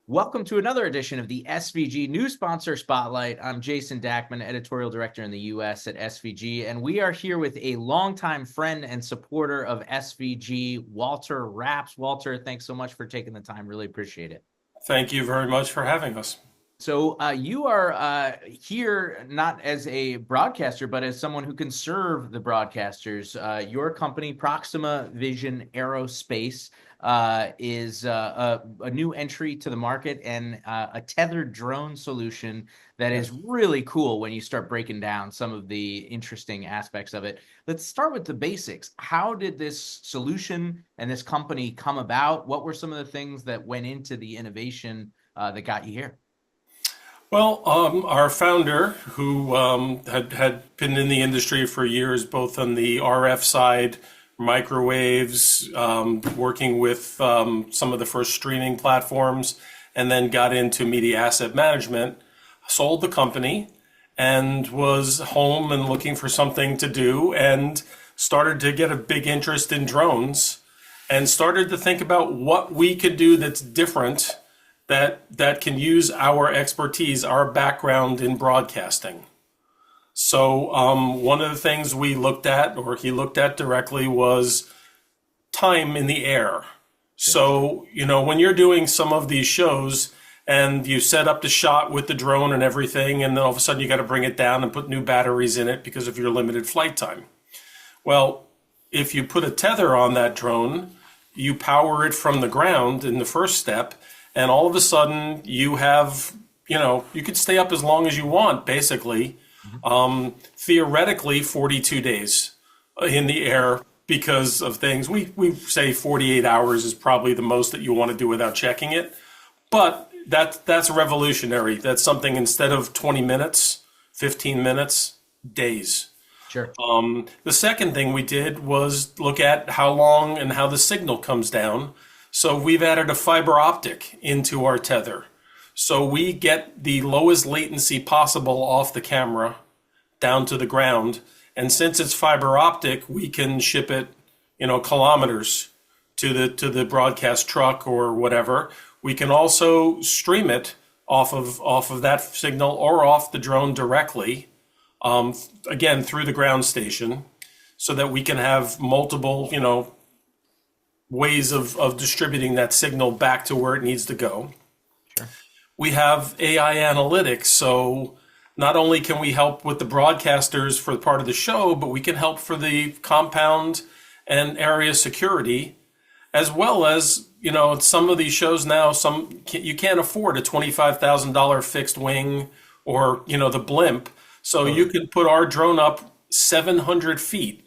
Welcome to another edition of the SVG New Sponsor Spotlight. I'm Jason Dackman, Editorial Director in the U.S. at SVG, and we are here with a longtime friend and supporter of SVG, Walter Rapps. Walter, thanks so much for taking the time. Really appreciate it. Thank you very much for having us. So you are here not as a broadcaster, but as someone who can serve the broadcasters. Your company, ProximaVision Aerospace, is a new entry to the market and a tethered drone solution that is really cool when you start breaking down some of the interesting aspects of it. Let's start with the basics. How did this solution and this company come about? What were some of the things that went into the innovation that got you here? Well, our founder, who had been in the industry for years, both on the RF side, microwaves, working with some of the first streaming platforms, and then got into media asset management, sold the company, and was home and looking for something to do, and started to get a big interest in drones, and started to think about what we could do that's different, that can use our expertise, our background in broadcasting. So one of the things we looked at, or he looked at directly, was time in the air. So, when you're doing some of these shows and you set up the shot with the drone and everything, and then all of a sudden you got to bring it down and put new batteries in it because of your limited flight time. Well, if you put a tether on that drone, you power it from the ground in the first step, and all of a sudden you have, you could stay up as long as you want, basically. Theoretically, 42 days in the air because of things. We say 48 hours is probably the most that you want to do without checking it. But that's revolutionary. That's something instead of 20 minutes, 15 minutes, days. Sure. The second thing we did was look at how long and how the signal comes down. So we've added a fiber optic into our tether. So we get the lowest latency possible off the camera down to the ground. And since it's fiber optic, we can ship it, kilometers to the broadcast truck or whatever. We can also stream it off of that signal or off the drone directly, again, through the ground station, so that we can have multiple, ways of distributing that signal back to where it needs to go. Sure. We have AI analytics, so not only can we help with the broadcasters for part of the show, but we can help for the compound and area security, as well as, some of these shows now, you can't afford a $25,000 fixed wing or, the blimp. So you can put our drone up 700 feet.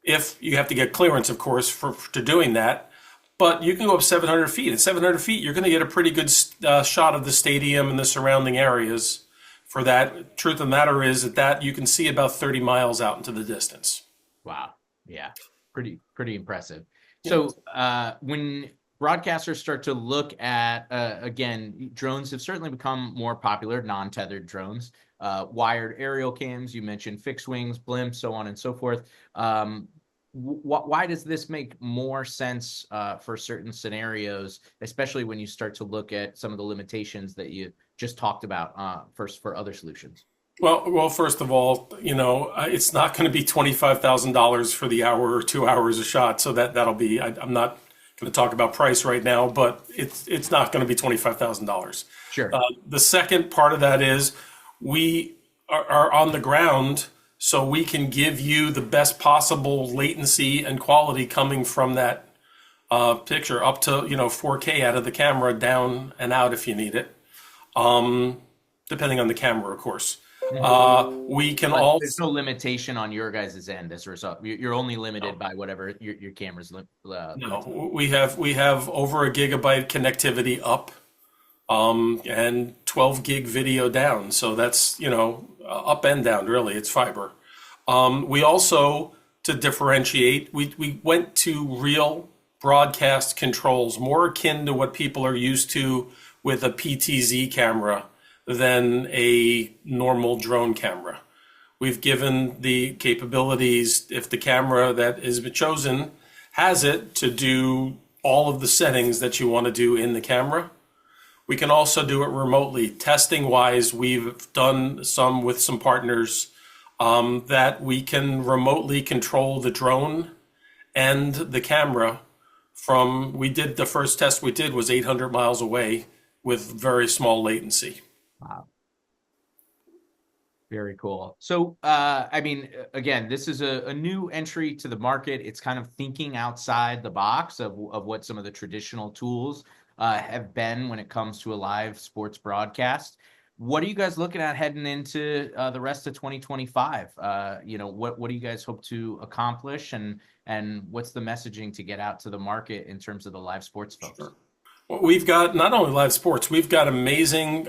If you have to get clearance, of course, to doing that. But you can go up 700 feet. At 700 feet, you're going to get a pretty good shot of the stadium and the surrounding areas for that. Truth of the matter is that you can see about 30 miles out into the distance. Wow. Yeah. Pretty impressive. Yeah. So when broadcasters start to look at, again, drones have certainly become more popular, non-tethered drones, wired aerial cams, you mentioned fixed wings, blimps, so on and so forth. Why does this make more sense for certain scenarios, especially when you start to look at some of the limitations that you just talked about first for other solutions? Well, first of all, it's not going to be $25,000 for the hour or 2 hours a shot. So that'll be, I'm not going to talk about price right now, but it's not going to be $25,000. Sure. The second part of that is we are on the ground, so we can give you the best possible latency and quality coming from that picture up to 4K out of the camera, down and out if you need it, depending on the camera, of course. We can all. There's no limitation on your guys' end as a result. You're only limited by whatever your camera's. No, we have over a gigabyte connectivity up, and 12 gig video down. So that's up and down. Really, it's fiber. We also, to differentiate, we went to real broadcast controls, more akin to what people are used to with a PTZ camera than a normal drone camera. We've given the capabilities, if the camera that has been chosen has it, to do all of the settings that you want to do in the camera. We can also do it remotely. Testing wise, we've done some with some partners that we can remotely control the drone and the camera from, we did the first test we did was 800 miles away with very small latency. Wow. Very cool. So, I mean, again, this is a new entry to the market. It's kind of thinking outside the box of what some of the traditional tools have been when it comes to a live sports broadcast. What are you guys looking at heading into the rest of 2025? What do you guys hope to accomplish, and what's the messaging to get out to the market in terms of the live sports folks? Sure. Well, we've got not only live sports, we've got amazing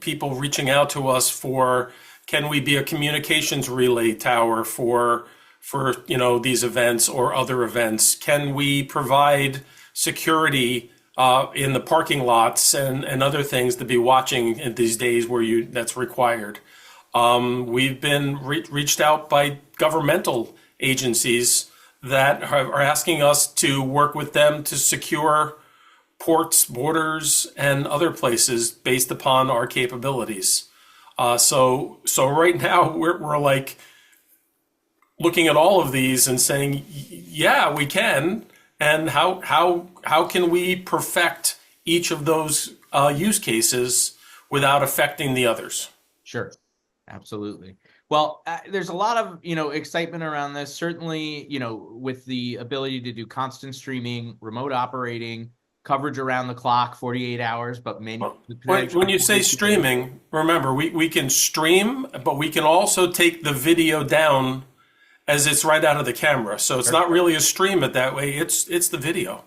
people reaching out to us for, can we be a communications relay tower for these events or other events? Can we provide security in the parking lots and other things to be watching in these days where that's required? We've been reached out by governmental agencies that are asking us to work with them to secure ports, borders, and other places based upon our capabilities. So right now we're like looking at all of these and saying, yeah, we can. And how can we perfect each of those use cases without affecting the others? Sure, absolutely. Well, there's a lot of excitement around this. Certainly, with the ability to do constant streaming, remote operating, coverage around the clock, 48 hours, but many. When you say streaming, remember we can stream, but we can also take the video down as it's right out of the camera. So it's not really a stream it that way. It's the video.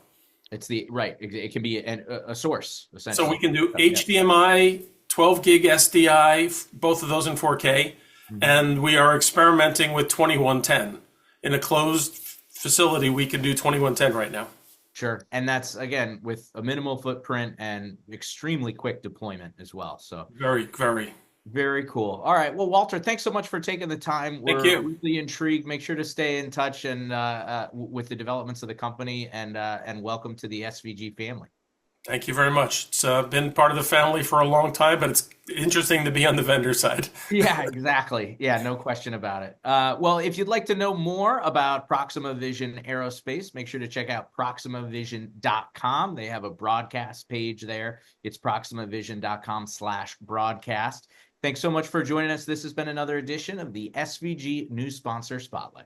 It's right. It can be a source essentially. So we can do HDMI, 12 gig SDI, both of those in 4K, and we are experimenting with 2110 in a closed facility. We can do 2110 right now. Sure. And that's, again, with a minimal footprint and extremely quick deployment as well. So very, very, very cool. All right. Well, Walter, thanks so much for taking the time. Thank We're you. really intrigued. Make sure to stay in touch and with the developments of the company, and welcome to the SVG family. Thank you very much. It's been part of the family for a long time, but it's interesting to be on the vendor side. Yeah, exactly. Yeah, no question about it. Well, if you'd like to know more about ProximaVision Aerospace, make sure to check out ProximaVision.com. They have a broadcast page there. It's ProximaVision.com/broadcast. Thanks so much for joining us. This has been another edition of the SVG News Sponsor Spotlight.